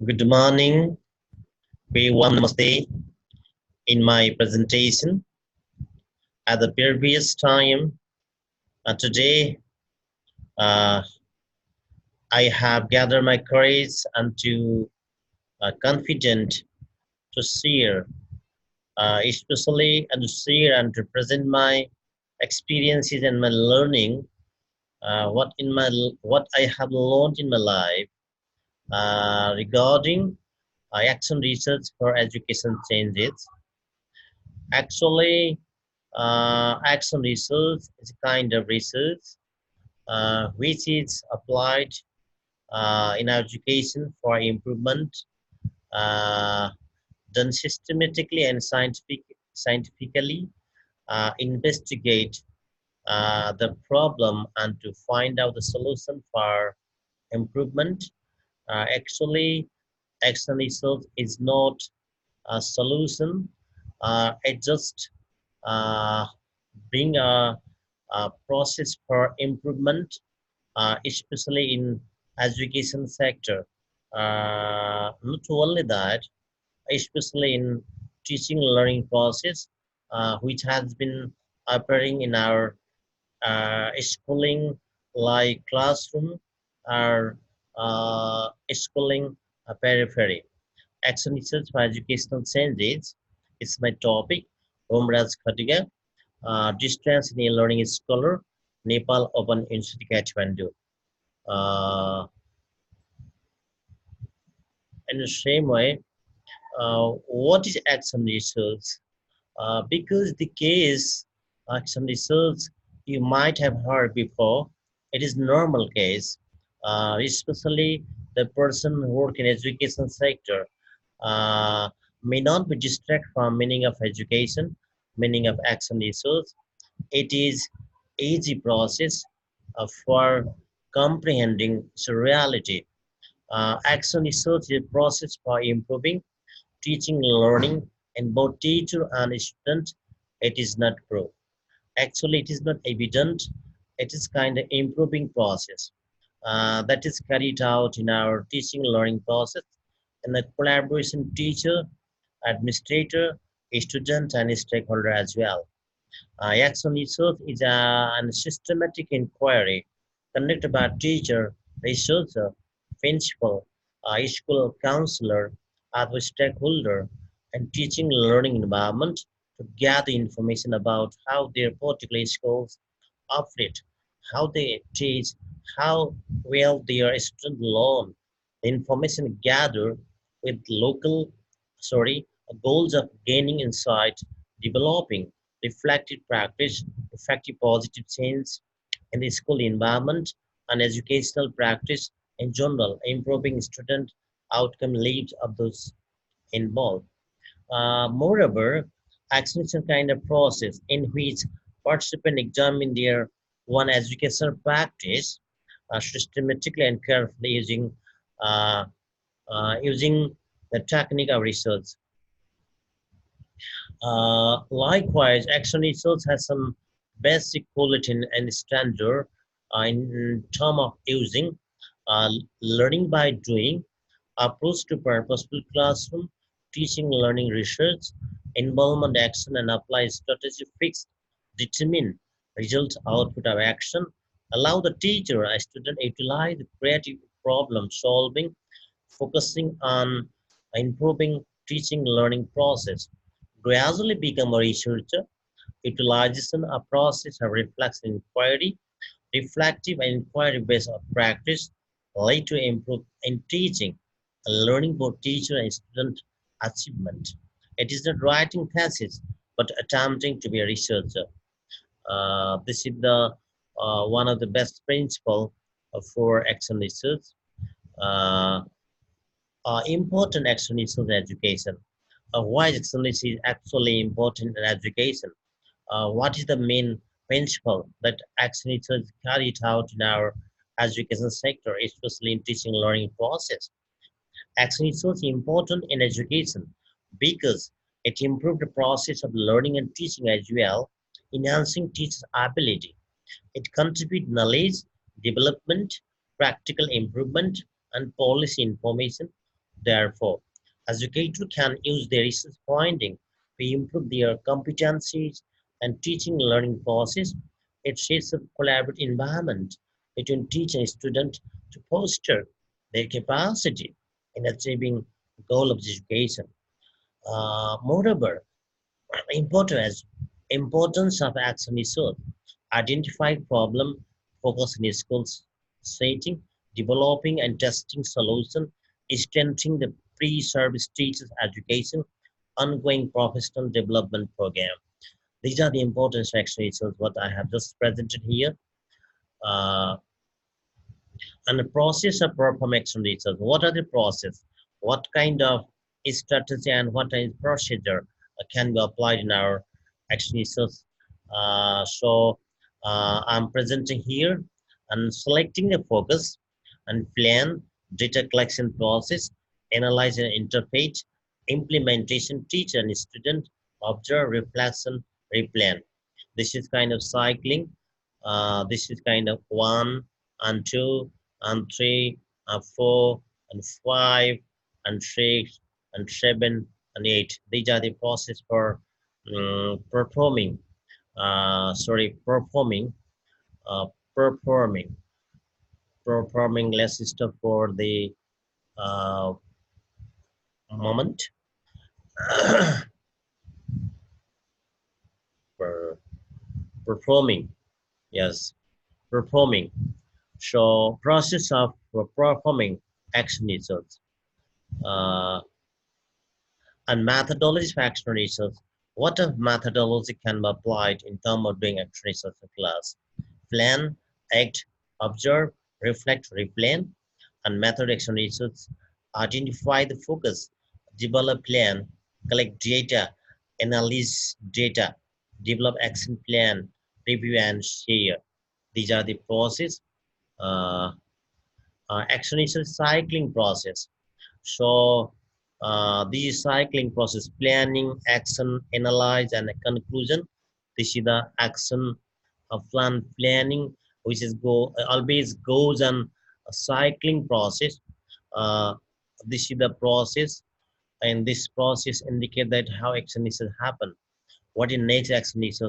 Good morning. Very warm namaste. In my presentation, at the previous time, today uh, I have gathered my courage and to confident to share, especially and to share and to present my experiences and my learning, what I have learned in my life regarding action research for education changes. Actually, action research is a kind of research which is applied in education for improvement, uh, done systematically and scientifically, investigate the problem and to find out the solution for improvement. Actually, action research is not a solution. It just uh, bring a process for improvement, especially in education sector. Not only that, especially in teaching learning process, which has been appearing in our schooling like classroom or schooling periphery. Action research for educational changes is my topic. Omraj Khatiga, distance in learning scholar, Nepal Open University Kathmandu. Uh, in the same way, what is action research? Because the case action research you might have heard before, it is normal case, especially the person who work in education sector uh, may not be distracted from meaning of education, meaning of action research. It is easy process for comprehending the reality. Action research is a process for improving teaching learning in both teacher and student. It is not proof. Actually, it is not evident. It is kind of improving process that is carried out in our teaching learning process in the collaboration teacher, administrator, student, and stakeholder as well. Action research is a systematic inquiry conducted by teacher, researcher, principal, school counselor, other stakeholder, and teaching learning environment to gather information about how their particular schools operate, how they teach, how well their students learn. The information gathered with local, sorry, goals of gaining insight, developing reflective practice, effective positive change in the school environment, and educational practice in general, improving student outcome lives of those involved. Moreover, action is a kind of process in which participants examine their one educational practice systematically and carefully uh, using the technique of research. Likewise, action research has some basic quality and standard in term of using uh, learning by doing, approach to purposeful classroom, teaching learning research, involvement action and apply strategy fixed, determine result output of action, allow the teacher and student utilize creative problem solving, focusing on improving teaching learning process, gradually become a researcher, utilization a process of reflexive inquiry, reflective and inquiry-based practice lead to improve in teaching and learning both teacher and student achievement. It is not writing thesis, but attempting to be a researcher. This is the one of the best principle for action research. Uh, Important action research in education. Why action research is actually important in education? What is the main principle that action research carried out in our education sector, especially in teaching learning process? Action research is important in education because it improves the process of learning and teaching as well, enhancing teachers' ability. It contributes knowledge, development, practical improvement, and policy information, Therefore, educators can use their research finding to improve their competencies and teaching learning process. It shapes a collaborative environment between teacher and student to foster their capacity in achieving goal of education. Moreover, important as importance of action research, identify problem, focus in schools setting, developing and testing solution, strengthening the pre-service teachers education, ongoing professional development program. These are the important action research what I have just presented here. Uh, and the process of perform action research. What are the process? What kind of strategy and what kind of procedure can be applied in our action research? I'm presenting here and selecting the focus and plan, data collection process, analyze and interpret, implementation, teacher and student, observe, reflection, replan. This is kind of cycling. This is kind of one and two and three and four and five and six and seven and eight. These are the process for performing. Performing. Uh, performing. Performing less stuff for the uh, moment. per, performing. Yes, performing. So process of performing action results. Uh, and methodology for action research. What a methodology can be applied in terms of doing action research in class? Plan, act, observe, reflect, replan, and method action research. Identify the focus, develop plan, collect data, analyze data, develop action plan, review and share. These are the process. Uh, Action research cycling process. So the cycling process, planning, action, analyze, and conclusion. This is the action plan planning, which is always goes on a cycling process. Uh, this is the process, and this process indicate that how action is happen. What in nature action is.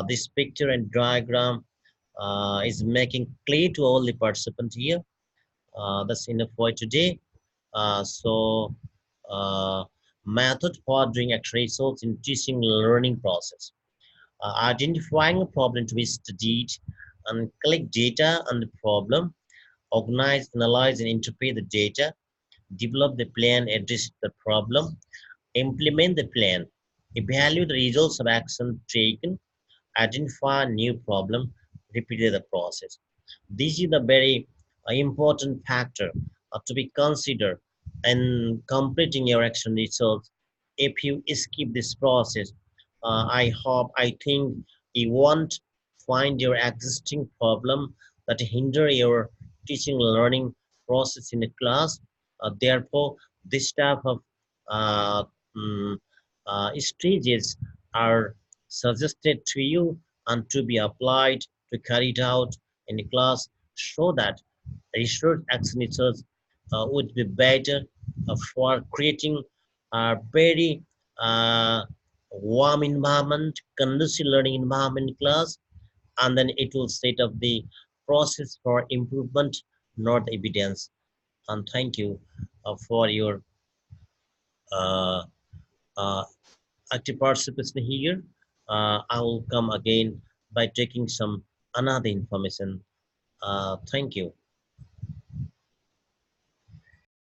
This picture and diagram is making clear to all the participants here. That's enough for today. So, uh, method for doing actual results in teaching learning process. Identifying a problem to be studied and collect data on the problem, organize, analyze, and interpret the data, develop the plan, address the problem, implement the plan, evaluate the results of action taken, identify new problem, repeat the process. This is the very important factor to be considered in completing your action results. If you skip this process, I think you won't find your existing problem that hinder your teaching learning process in the class. Therefore, this type of uh, mm, stages are suggested to you and to be applied to carry it out in the class so that research activities would be better for creating a very uh, warm environment, conducive learning environment in class, and then it will set up the process for improvement, not evidence. And thank you for your uh, uh, active participation here. I will come again by taking some another information. Thank you.